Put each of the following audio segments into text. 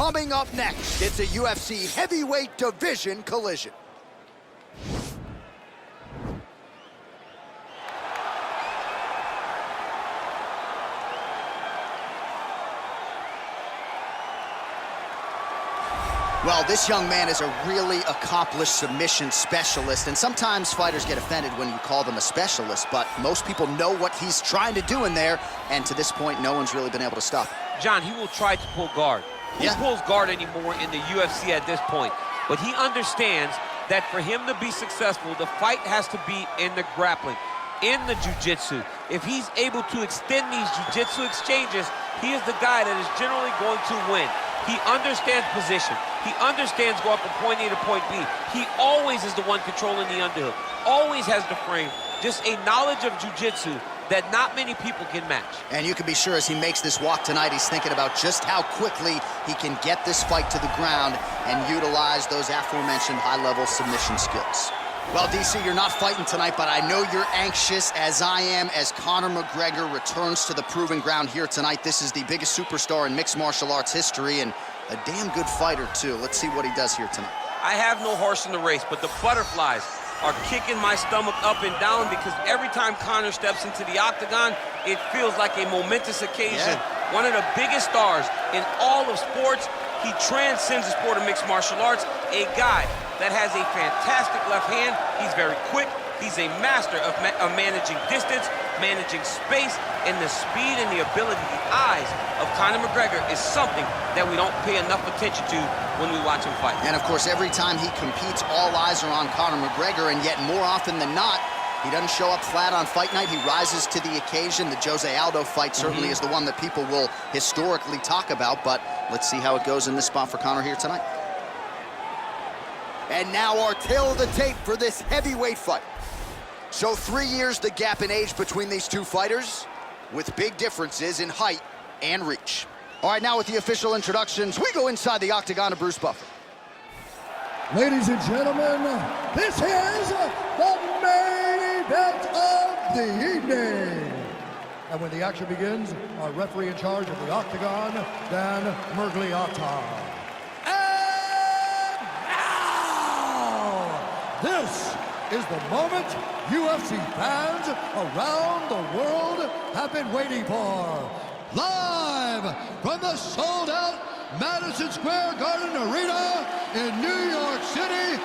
Coming up next, it's a UFC heavyweight division collision. Well, this young man is a really accomplished submission specialist, and sometimes fighters get offended when you call them a specialist, but most people know what he's trying to do in there, and to this point, no one's really been able to stop him. John, he will try to pull guard. Who pulls guard anymore in the UFC at this point? But he understands that for him to be successful, the fight has to be in the grappling, in the jiu-jitsu. If he's able to extend these jiu-jitsu exchanges, he is the guy that is generally going to win. He understands position. He understands going from point A to point B. He always is the one controlling the underhook. Always has the frame. Just a knowledge of jiu-jitsu that not many people can match. And you can be sure as he makes this walk tonight, he's thinking about just how quickly he can get this fight to the ground and utilize those aforementioned high-level submission skills. Well, DC, you're not fighting tonight, but I know you're anxious, as I am, as Conor McGregor returns to the proving ground here tonight. This is the biggest superstar in mixed martial arts history, and a damn good fighter, too. Let's see what he does here tonight. I have no horse in the race, but the butterflies are kicking my stomach up and down because every time Conor steps into the octagon, it feels like a momentous occasion. One of the biggest stars in all of sports. He transcends the sport of mixed martial arts. A guy that has a fantastic left hand. He's very quick. He's a master of managing distance, managing space, and the speed and the ability, the eyes of Conor McGregor is something that we don't pay enough attention to when we watch him fight. And of course, every time he competes, all eyes are on Conor McGregor, and yet more often than not, he doesn't show up flat on fight night. He rises to the occasion. The José Aldo fight certainly is the one that people will historically talk about, but let's see how it goes in this spot for Conor here tonight. And now our tale of the tape for this heavyweight fight. So 3 years the gap in age between these two fighters, with big differences in height and reach. All right, now with the official introductions, we go inside the octagon of Bruce Buffer. Ladies and gentlemen, this is the main event of the evening. And when the action begins, our referee in charge of the octagon, Dan Murgliata. And now, this is the moment UFC fans around the world have been waiting for. Live from the sold-out Madison Square Garden Arena in New York City,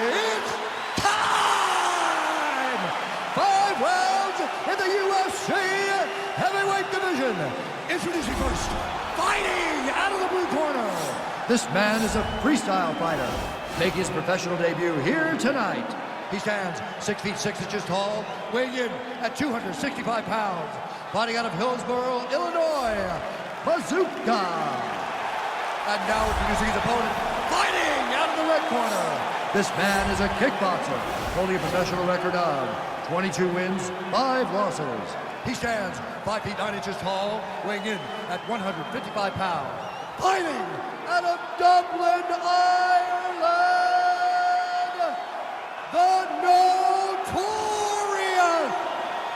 it's time! 5 rounds in the UFC heavyweight division. Introducing first, fighting out of the blue corner. This man is a freestyle fighter, making his professional debut here tonight. He stands 6 feet 6 inches tall, weighing in at 265 pounds. Fighting out of Hillsboro, Illinois, Bazooka. And now introducing his opponent, fighting out of the red corner. This man is a kickboxer, holding a professional record of 22 wins, 5 losses. He stands 5 feet 9 inches tall, weighing in at 155 pounds. Fighting out of Dublin, Ireland, the notorious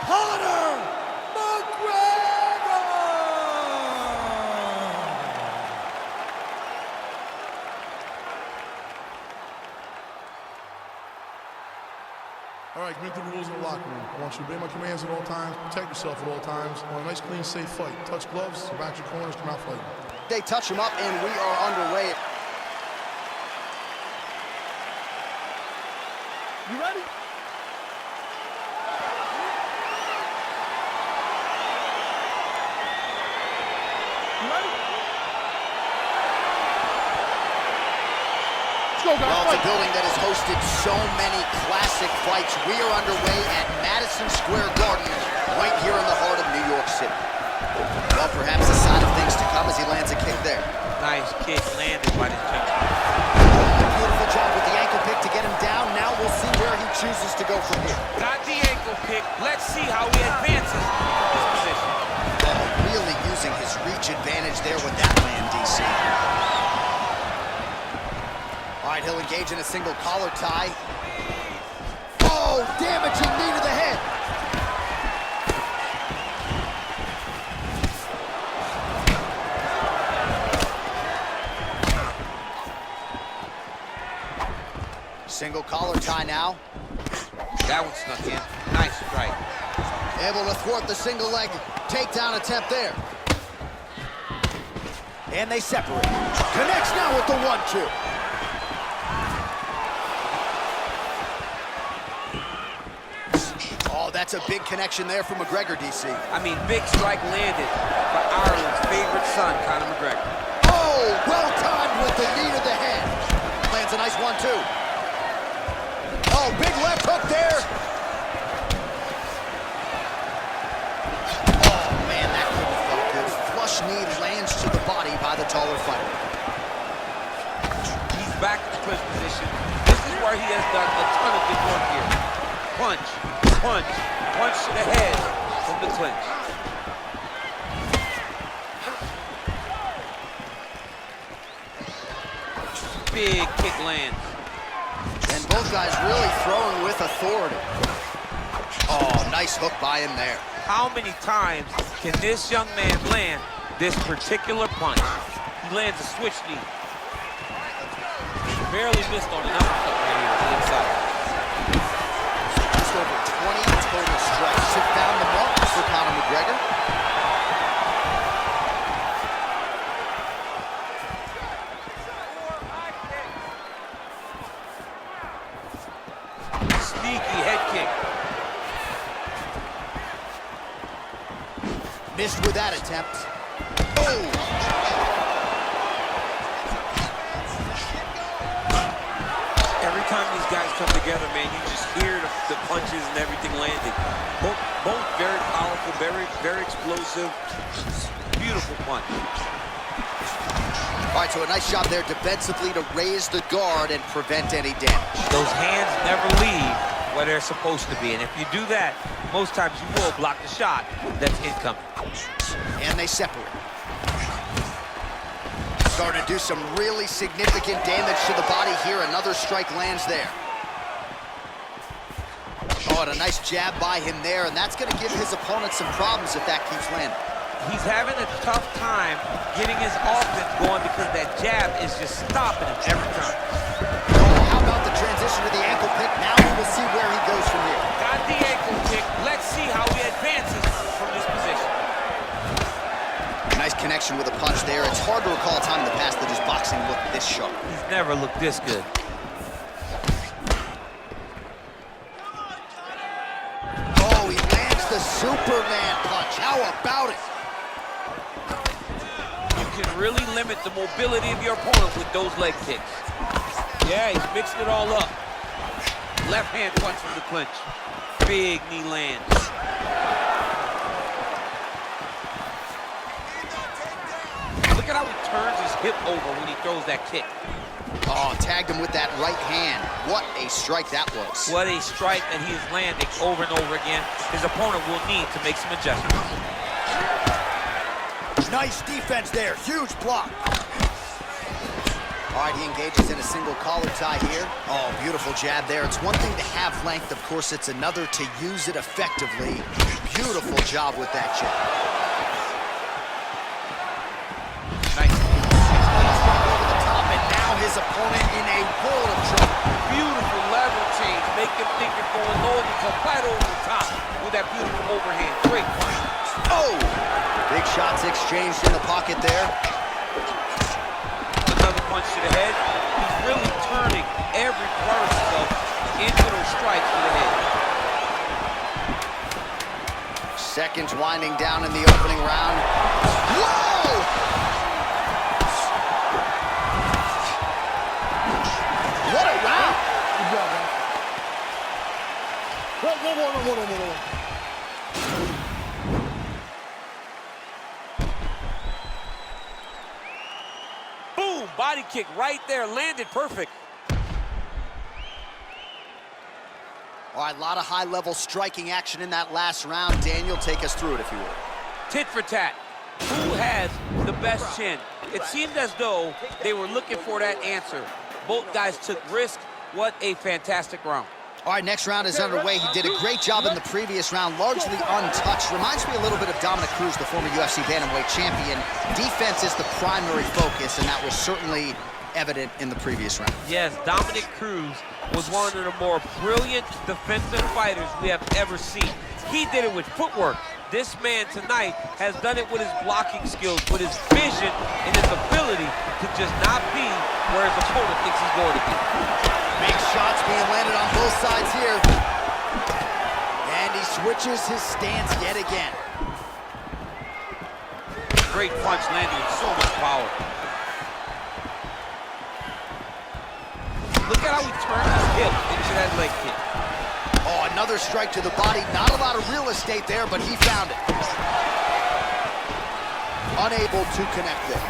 Conor McGregor! All right, commit to the rules in the locker room. I want you to obey my commands at all times, protect yourself at all times. I want a nice, clean, safe fight. Touch gloves, back your corners, come out fighting. They touch him up, and we are underway. You ready? Well, it's a building that has hosted so many classic fights. We are underway at Madison Square Garden, right here in the heart of New York City. Well, perhaps a sign of things to come as he lands a kick there. Nice kick landed by this gentleman. Beautiful job with the ankle pick to get him down. Now we'll see where he chooses to go from here. Got the ankle pick. Let's see how he advances from this position. Really using his reach advantage there with that land, DC. All right, he'll engage in a single collar tie. Oh, damaging knee to the head. Single collar tie now. That one snuck in. Nice strike. Able to thwart the single leg takedown attempt there. And they separate. Connects now with the 1-2. Oh, that's a big connection there from McGregor, DC. I mean, big strike landed for Ireland's favorite son, Conor McGregor. Oh, well timed with the knee to the head. Lands a nice 1-2. Oh, big left hook there. Oh, man, that couldn't have felt good. Flush knee lands to the body by the taller fighter. He's back in the clinch position. This is where he has done a ton of good work here. Punch, punch, punch to the head from the clinch. Big kick lands. And both guys really throwing with authority. Oh, nice hook by him there. How many times can this young man land this particular punch? He lands a switch knee. Barely missed on an uppercut right here to the inside. Just over 20 total strikes. Took down the mark for Conor McGregor. Sneaky head kick. Missed with that attempt. Oh! Every time these guys come together, man, you just hear the punches and everything landing. Both very powerful, very explosive. Beautiful punch. All right, so a nice job there defensively to raise the guard and prevent any damage. Those hands never leave where they're supposed to be, and if you do that, most times you will block the shot that's incoming. And they separate. Starting to do some really significant damage to the body here. Another strike lands there. Oh, and a nice jab by him there, and that's going to give his opponent some problems if that keeps landing. He's having a tough time getting his offense going because that jab is just stopping him every time. Oh, how about the transition to the ankle pick? Now we will see where he goes from here. Got the ankle kick. Let's see how he advances from this position. Nice connection with a punch there. It's hard to recall a time in the past that his boxing looked this sharp. He's never looked this good. Oh, he lands the Superman punch. How about it? You can really limit the mobility of your opponent with those leg kicks. Yeah, he's mixing it all up. Left hand punch from the clinch. Big knee lands. Look at how he turns his hip over when he throws that kick. Oh, tagged him with that right hand. What a strike that was. What a strike that he is landing over and over again. His opponent will need to make some adjustments. Nice defense there. Huge block. All right, he engages in a single collar tie here. Oh, beautiful jab there. It's one thing to have length. Of course, it's another to use it effectively. Beautiful job with that jab. Nice. Over the top, and now his opponent in a world of trouble. Beautiful level change. Make him think you're going low and you come right over the top with that beautiful overhand. Great punch. Oh! Big shots exchanged in the pocket there. Another punch to the head. He's really turning every part of himself into those strikes to the head. Seconds winding down in the opening round. Whoa! What a round! Good job, man. Whoa. Boom! Body kick right there. Landed perfect. All right, a lot of high-level striking action in that last round. Daniel, take us through it, if you will. Tit for tat. Who has the best chin? It seemed as though they were looking for that answer. Both guys took risk. What a fantastic round. All right, next round is underway. He did a great job in the previous round, largely untouched. Reminds me a little bit of Dominic Cruz, the former UFC Bantamweight champion. Defense is the primary focus, and that was certainly evident in the previous round. Yes, Dominic Cruz was one of the more brilliant defensive fighters we have ever seen. He did it with footwork. This man tonight has done it with his blocking skills, with his vision and his ability to just not be where his opponent thinks he's going to be. Big shots being landed on both sides here. And he switches his stance yet again. Great punch landing with so much power. Look at how he turned his hip into that leg kick. Oh, another strike to the body. Not a lot of real estate there, but he found it. Unable to connect there.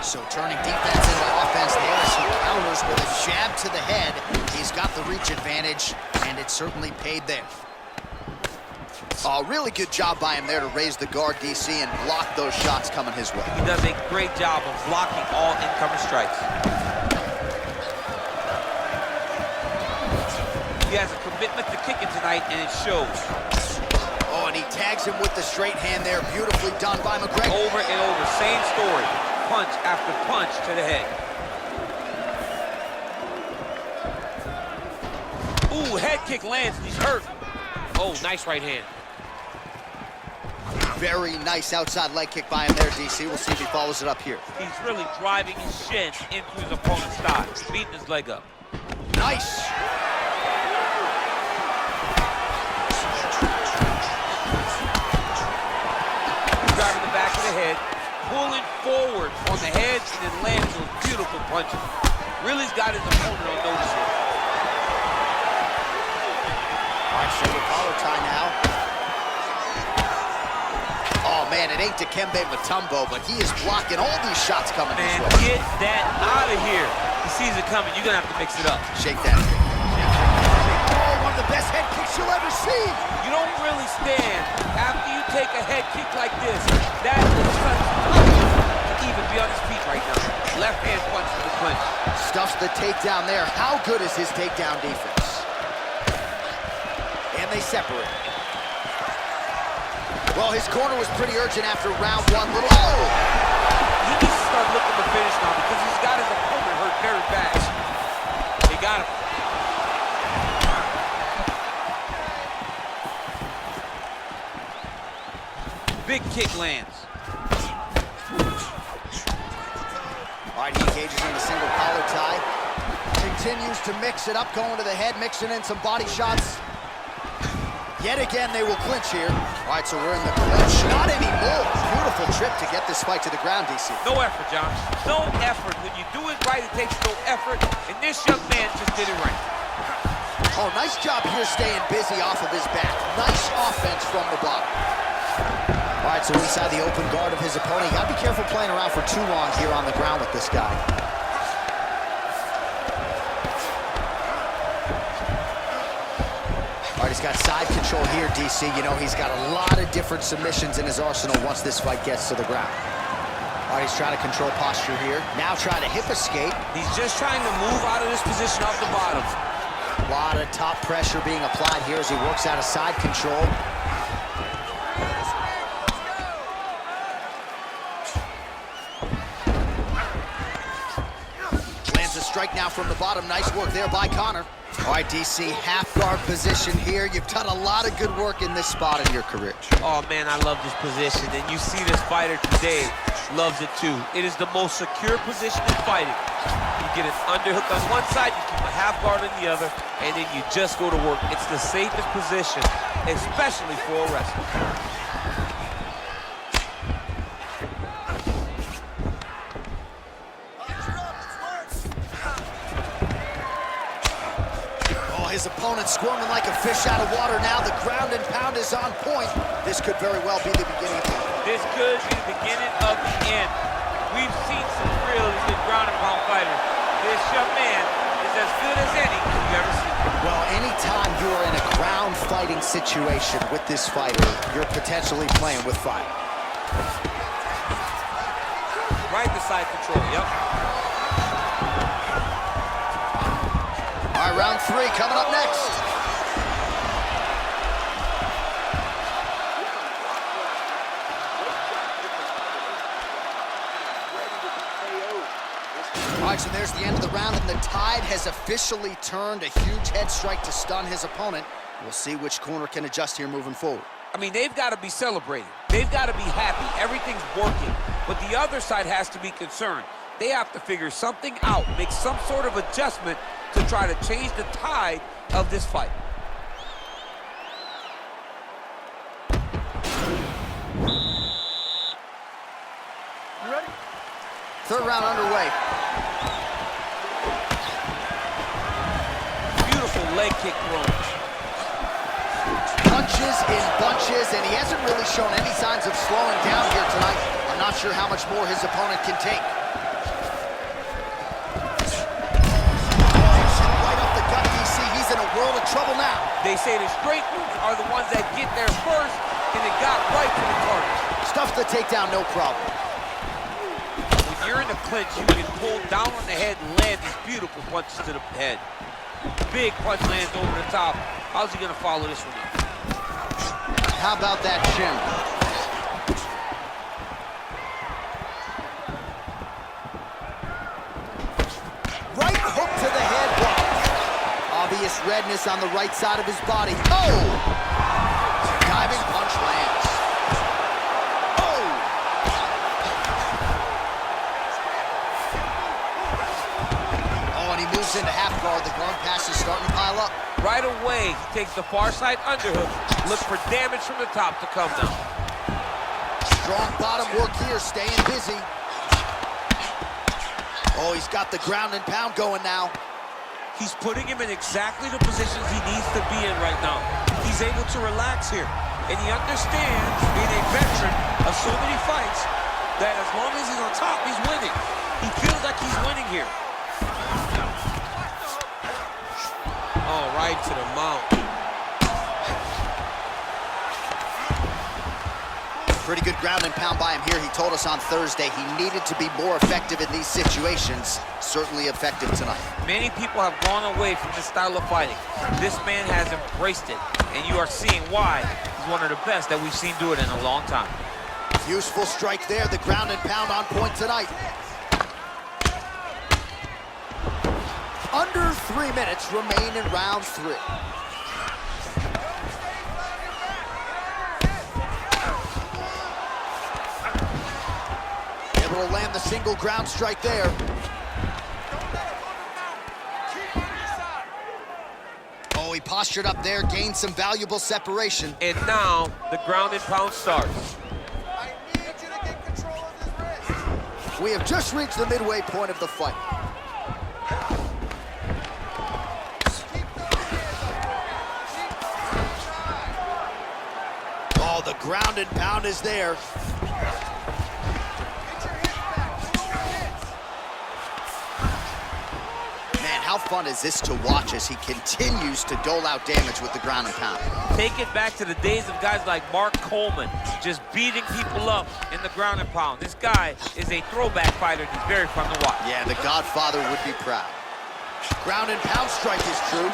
So turning defense into offense there as he counters with a jab to the head. He's got the reach advantage, and it certainly paid there. Oh, really good job by him there to raise the guard, DC, and block those shots coming his way. He does a great job of blocking all incoming strikes. He has a commitment to kicking tonight, and it shows. Oh, and he tags him with the straight hand there. Beautifully done by McGregor. Over and over, same story. Punch after punch to the head. Ooh, head kick lands, and he's hurt. Oh, nice right hand. Very nice outside leg kick by him there, DC. We'll see if he follows it up here. He's really driving his shin into his opponent's thigh, beating his leg up. Nice. Driving the back of the head, pulling forward on the head, and then landing those beautiful punches. Really's got his opponent on notice here. All right, single collar tie now. Oh, man, it ain't Dikembe Mutombo, but he is blocking all these shots coming his Man, way. get that out of here. He sees it coming. You're going to have to mix it up. Shake that. Oh, one of the best head kicks you'll ever see. You don't really stand after you take a head kick like this. That is such to even be on his feet right now. Left hand punch to the clinch. Stuffs the takedown there. How good is his takedown defense? And they separate. Well, his corner was pretty urgent after round one. Oh! He needs to start looking to finish now because he's got his opponent hurt very bad. He got him. Big kick lands. All right, he engages in a single collar tie. Continues to mix it up, going to the head, mixing in some body shots. Yet again, they will clinch here. All right, so we're in the clinch. Not anymore. Beautiful trip to get this fight to the ground, DC. No effort, John. No effort. When you do it right, it takes no effort. And this young man just did it right. Oh, nice job here staying busy off of his back. Nice offense from the bottom. All right, so inside the open guard of his opponent. You gotta be careful playing around for too long here on the ground with this guy. All right, he's got side control here, DC. You know, he's got a lot of different submissions in his arsenal once this fight gets to the ground. All right, he's trying to control posture here. Now trying to hip escape. He's just trying to move out of this position off the bottom. A lot of top pressure being applied here as he works out of side control. Lands a strike now from the bottom. Nice work there by Conor. All right, DC, half guard position here. You've done a lot of good work in this spot in your career. Oh, man, I love this position. And you see this fighter today loves it, too. It is the most secure position in fighting. You get an underhook on one side, you keep a half guard on the other, and then you just go to work. It's the safest position, especially for a wrestler. His opponent squirming like a fish out of water now. The ground and pound is on point. This could very well be the beginning of the end. This could be the beginning of the end. We've seen some really good ground and pound fighters. This young man is as good as any you've ever seen. Well, anytime you are in a ground fighting situation with this fighter, you're potentially playing with fire. Right to side control, yep. All right, round three coming up next. strikes, and there's the end of the round, and the tide has officially turned. A huge head strike to stun his opponent. We'll see which corner can adjust here moving forward. I mean, they've got to be celebrating. They've got to be happy. Everything's working. But the other side has to be concerned. They have to figure something out, make some sort of adjustment to try to change the tide of this fight. You ready? Third round underway. Beautiful leg kick thrown. Punches in bunches, and he hasn't really shown any signs of slowing down here tonight. I'm not sure how much more his opponent can take. Right up the gut, DC. He's in a world of trouble now. They say the straight moves are the ones that get there first, and it got right to the target. Stuff the takedown, no problem. When you're in the clinch, you can pull down on the head and land these beautiful punches to the head. Big punch lands over the top. How's he gonna follow this one up? How about that shin? Right hook to the head. Obvious redness on the right side of his body. Oh! Diving punch lands. Oh! Oh, and he moves into half guard. The guard pass is starting to pile up. Right away, he takes the far side underhook. Look for damage from the top to come down. Strong bottom work here, staying busy. Oh, he's got the ground and pound going now. He's putting him in exactly the positions he needs to be in right now. He's able to relax here. And he understands, being a veteran of so many fights, that as long as he's on top, he's winning. He feels like he's winning here. Oh, right to the mount. Pretty good ground and pound by him here. He told us on Thursday he needed to be more effective in these situations. Certainly effective tonight. Many people have gone away from this style of fighting. This man has embraced it, and you are seeing why he's one of the best that we've seen do it in a long time. Useful strike there. The ground and pound on point tonight. Under 3 minutes remain in round 3. Able to land the single ground strike there. Oh, he postured up there, gained some valuable separation. And now the ground and pound starts. I need you to get control of this wrist. We have just reached the midway point of the fight. Oh, the ground and pound is there. Man, how fun is this to watch as he continues to dole out damage with the ground and pound? Take it back to the days of guys like Mark Coleman, just beating people up in the ground and pound. This guy is a throwback fighter. He's very fun to watch. Yeah, the Godfather would be proud. Ground and pound strike is true.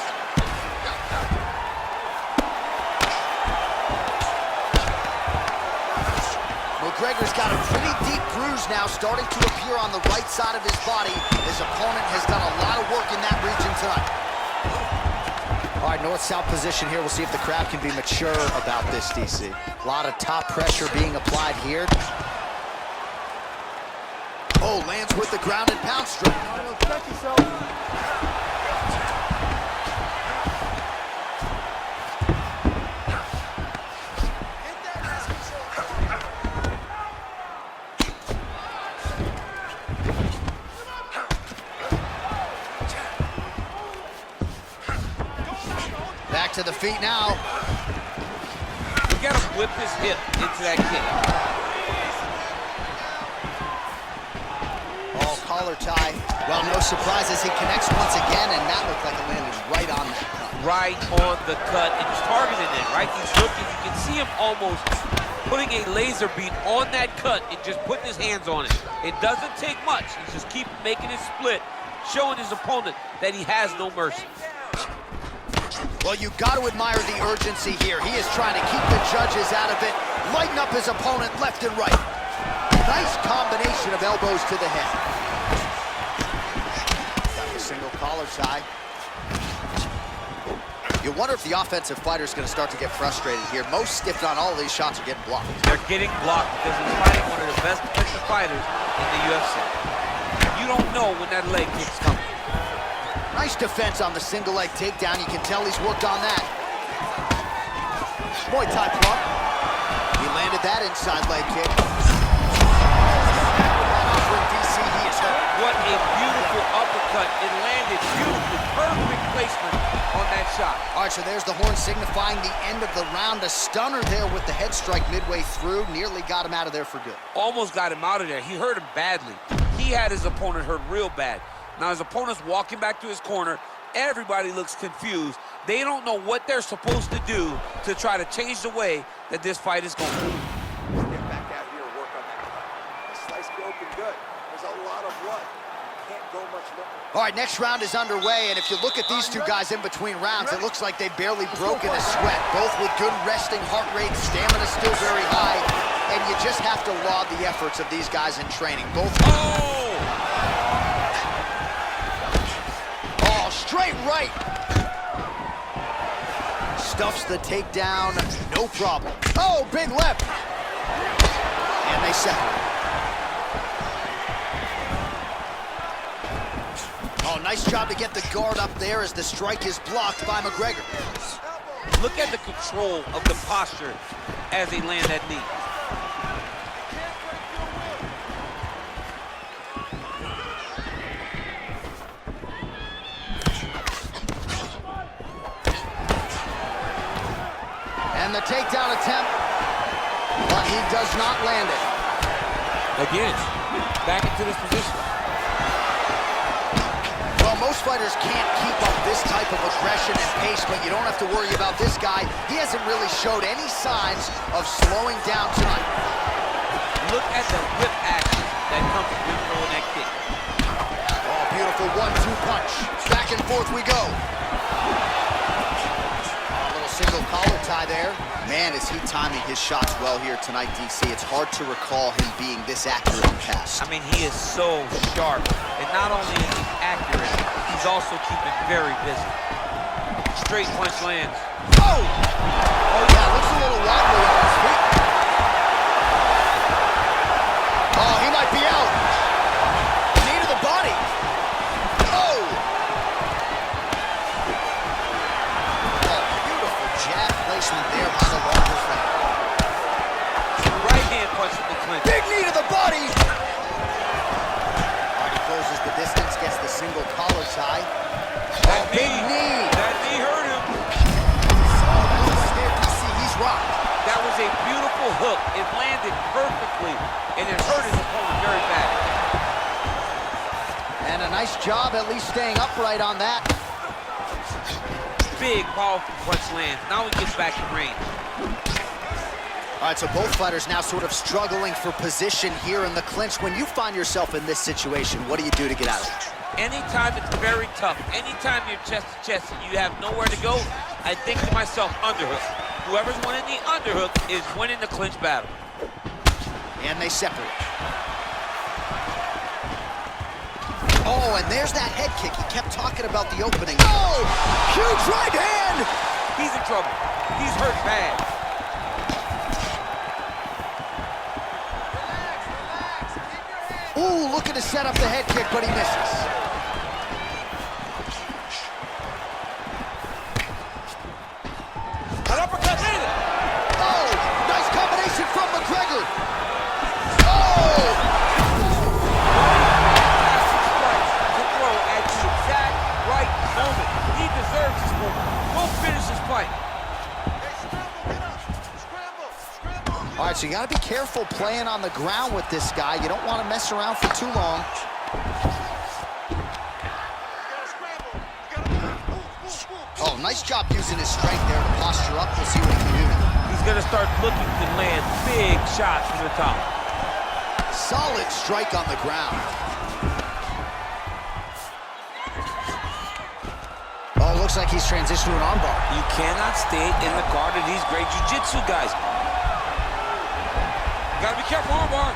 McGregor's got a pretty deep bruise now starting to appear on the right side of his body. His opponent has done a lot of work in that region tonight. All right, north-south position here. We'll see if the crowd can be mature about this, DC. A lot of top pressure being applied here. Oh, lands with the ground and pound strike. Check yourself. Back to the feet now. You got to whip his hip into that kick. Oh, collar tie. Well, no surprises. He connects once again, and that looked like it landed right on that cut. Right on the cut, and he's targeting it, right? He's looking. You can see him almost putting a laser beam on that cut and just putting his hands on it. It doesn't take much. He just keeps making it split, showing his opponent that he has no mercy. Well, you've got to admire the urgency here. He is trying to keep the judges out of it, lighten up his opponent left and right. Nice combination of elbows to the head. collar tie. You wonder if the offensive fighter is going to start to get frustrated here. Most, if not all of these shots are getting blocked. They're getting blocked because he's fighting one of the best defensive fighters in the UFC. You don't know when that leg kick's coming. Nice defense on the single leg takedown. You can tell he's worked on that. Muay Thai plump. He landed that inside leg kick. DC, he is hurt. What a beautiful uppercut. It landed beautifully. Perfect placement on that shot. All right, so there's the horn signifying the end of the round. A stunner there with the head strike midway through. Nearly got him out of there for good. Almost got him out of there. He hurt him badly. He had his opponent hurt real bad. Now his opponent's walking back to his corner. Everybody looks confused. They don't know what they're supposed to do to try to change the way that this fight is going. Get back out here and work on that cut. The slice go open good. There's a lot of blood. Can't go much longer. All right, next round is underway, and if you look at these two guys in between rounds, it looks like they barely broken a sweat. Both with good resting heart rate, stamina still very high, and you just have to laud the efforts of these guys in training. Both. Oh, straight right. Stuffs the takedown, no problem. Oh, big left. And they separate. Oh, nice job to get the guard up there as the strike is blocked by McGregor. Look at the control of the posture as they land that knee. And the takedown attempt, but he does not land it. Again, back into this position. Well, most fighters can't keep up this type of aggression and pace, but you don't have to worry about this guy. He hasn't really showed any signs of slowing down tonight. Look at the whip action that comes with throwing that kick. Oh, beautiful 1-2 punch. Back and forth we go. Single collar tie there. Man, is he timing his shots well here tonight, DC. It's hard to recall him being this accurate in the past. I mean, he is so sharp. And not only is he accurate, he's also keeping very busy. Straight punch lands. Oh! Oh, yeah, looks a little wobbly on his feet. Oh, he might be out. Knee to the body. Oh! Jab placement there by the larger fighter. Right hand punch to the clinch. Big knee to the body. Already closes the distance, gets the single collar tie. That big knee. That knee hurt him. Right there, DC, he's rocked. That was a beautiful hook. It landed perfectly, and it hurt his opponent very bad. And a nice job at least staying upright on that. Big, powerful punch lands. Now he gets back in range. All right, so both fighters now sort of struggling for position here in the clinch. When you find yourself in this situation, what do you do to get out of it? Anytime it's very tough, anytime you're chest to chest and you have nowhere to go, I think to myself, underhook. Whoever's winning the underhook is winning the clinch battle. And they separate. Oh, and there's that head kick. He kept talking about the opening. Oh, huge right hand. He's in trouble. He's hurt bad. Ooh, looking to set up the head kick, but he misses. An uppercut, hit it. Oh, nice combination from McGregor. Oh! He deserves this moment. Go finish this fight. All right, so you got to be careful playing on the ground with this guy. You don't want to mess around for too long. Oh, nice job using his strength there to posture up. We'll see what he can do. He's going to start looking to land big shots from the top. Solid strike on the ground. Oh, looks like he's transitioned to an armbar. You cannot stay in the guard of these great jiu-jitsu guys. Gotta be careful, armbar.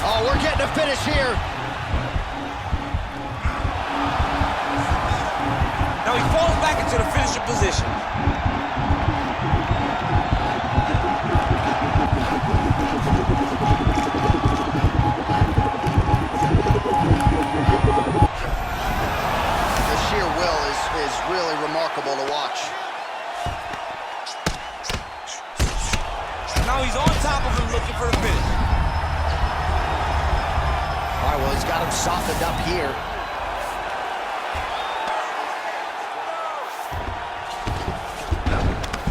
Oh, we're getting a finish here. Now he falls back into the finishing position. The sheer will is really remarkable to watch. Now he's on top of him looking for the finish. All right, well, he's got him softened up here.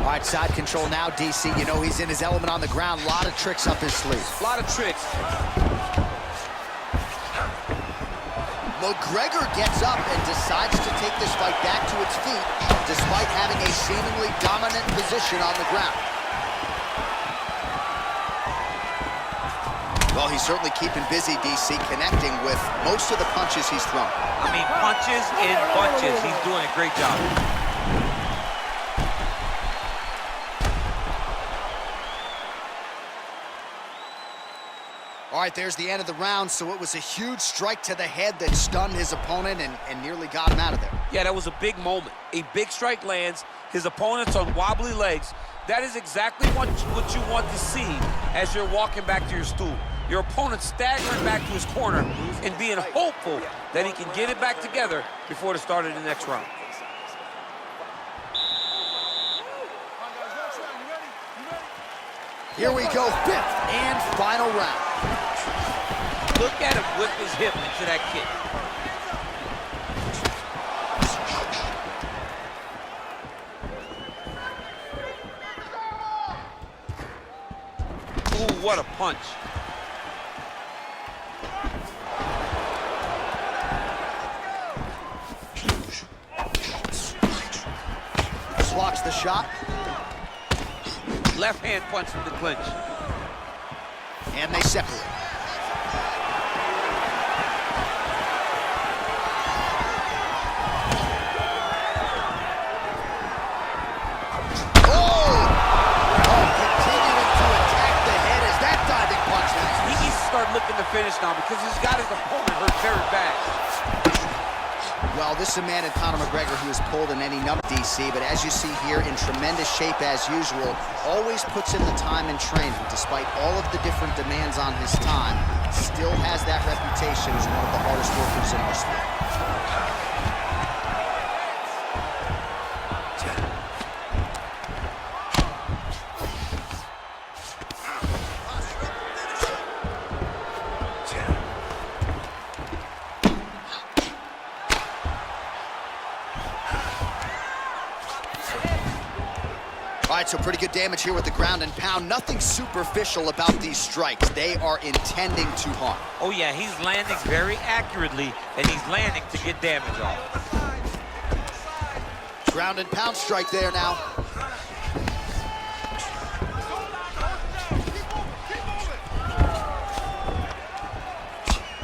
All right, side control now, DC. You know he's in his element on the ground. A lot of tricks up his sleeve. A lot of tricks. McGregor gets up and decides to take this fight back to its feet, despite having a seemingly dominant position on the ground. Well, he's certainly keeping busy, DC, connecting with most of the punches he's thrown. I mean, punches in bunches. He's doing a great job. All right, there's the end of the round, so it was a huge strike to the head that stunned his opponent and nearly got him out of there. Yeah, that was a big moment. A big strike lands, his opponent's on wobbly legs. That is exactly what you want to see as you're walking back to your stool. Your opponent staggering back to his corner and being hopeful that he can get it back together before the start of the next round. Here we go, fifth and final round. Look at him whip his hip into that kick. Ooh, what a punch. Blocks the shot. Left hand punch from the clinch. And they separate. Start looking to finish now because he's got his opponent hurt very bad. Well, this is a man in Conor McGregor who has pulled in any number, DC, but as you see here, in tremendous shape as usual, always puts in the time in training. Despite all of the different demands on his time, still has that reputation as one of the hardest workers in our sport. All right, so pretty good damage here with the ground and pound. Nothing superficial about these strikes. They are intending to harm. Oh, yeah, he's landing very accurately, and he's landing to get damage off. Ground and pound strike there now.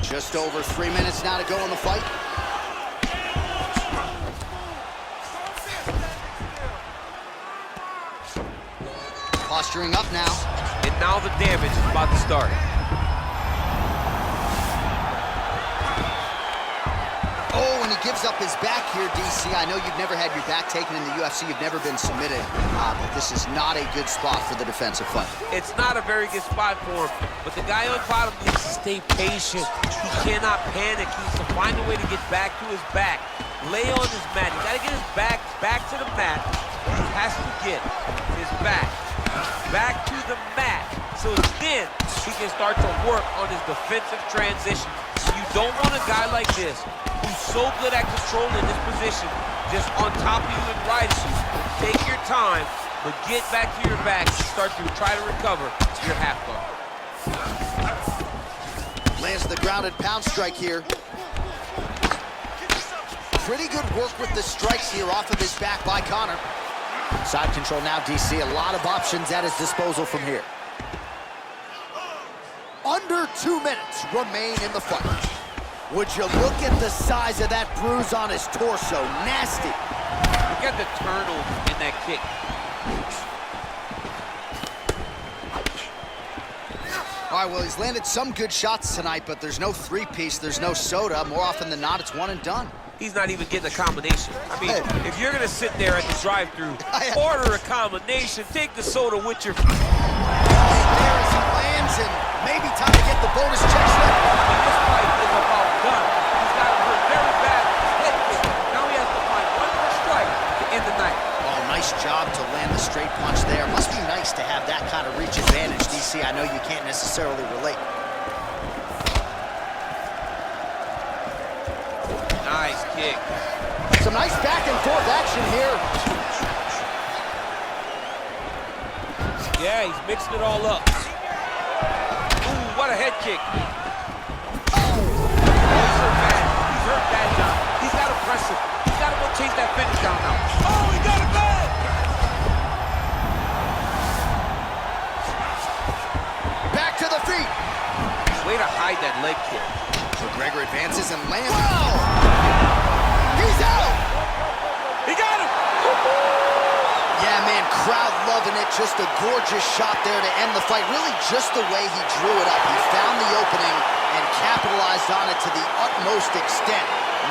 Just over 3 minutes now to go in the fight. Posturing up now. And now the damage is about to start. Oh, and he gives up his back here, DC. I know you've never had your back taken in the UFC. You've never been submitted. But this is not a good spot for the defensive fight. It's not a very good spot for him. But the guy on bottom needs to stay patient. He cannot panic. He needs to find a way to get back to his back. Lay on his mat. He got to get his back to the mat. He has to get his back to the mat, so then he can start to work on his defensive transition. You don't want a guy like this who's so good at controlling this position, just on top of you and riding you. Take your time, but get back to your back and start to try to recover your half guard. Lands the ground and pound strike here. Pretty good work with the strikes here off of his back by Conor. Side control now, DC. A lot of options at his disposal from here. Under 2 minutes remain in the fight. Would you look at the size of that bruise on his torso? Nasty. Look at the turnover in that kick. All All right, well, he's landed some good shots tonight, but there's no three-piece, there's no soda. More often than not, it's one and done. He's not even getting a combination. I mean, if you're gonna sit there at the drive-thru, order a combination, take the soda with your... There as he lands, and maybe time to get the bonus check slip. This fight is about done. He's got him hurt very bad with his head kick. Now he has to find one more strike to end the night. Oh, nice job to land the straight punch there. Must be nice to have that kind of reach advantage, DC. I know you can't necessarily relate. Nice kick. Some nice back and forth action here. Yeah, he's mixing it all up. Ooh, what a head kick. Oh, he's hurt bad. He's hurt bad now. He's got to press him. He's got to go chase that finish down now. Oh, he got it bad. Back to the feet. Way to hide that leg kick. McGregor advances and lands. Wow! He's out! He got him! Yeah, man, crowd loving it. Just a gorgeous shot there to end the fight. Really just the way he drew it up. He found the opening and capitalized on it to the utmost extent.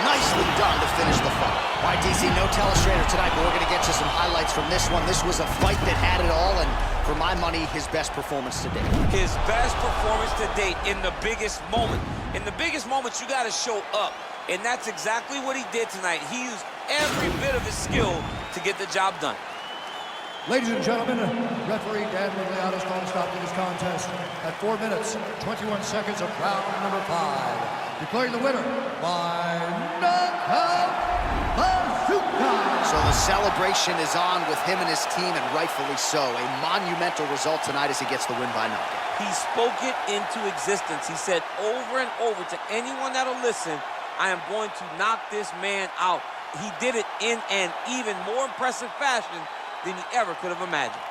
Nicely done to finish the fight. All right, DC, no telestrator tonight, but we're going to get you some highlights from this one. This was a fight that had it all, and for my money, his best performance to date. His best performance to date in the biggest moment. In the biggest moments, you got to show up. And that's exactly what he did tonight. He used every bit of his skill to get the job done. Ladies and gentlemen, referee Dan Migliato's called a stop to this contest at 4 minutes, 21 seconds of round number 5. Declaring the winner by knockout, bazooka. So the celebration is on with him and his team, and rightfully so. A monumental result tonight as he gets the win by knockout. He spoke it into existence. He said over and over to anyone that'll listen, I am going to knock this man out. He did it in an even more impressive fashion than he ever could have imagined.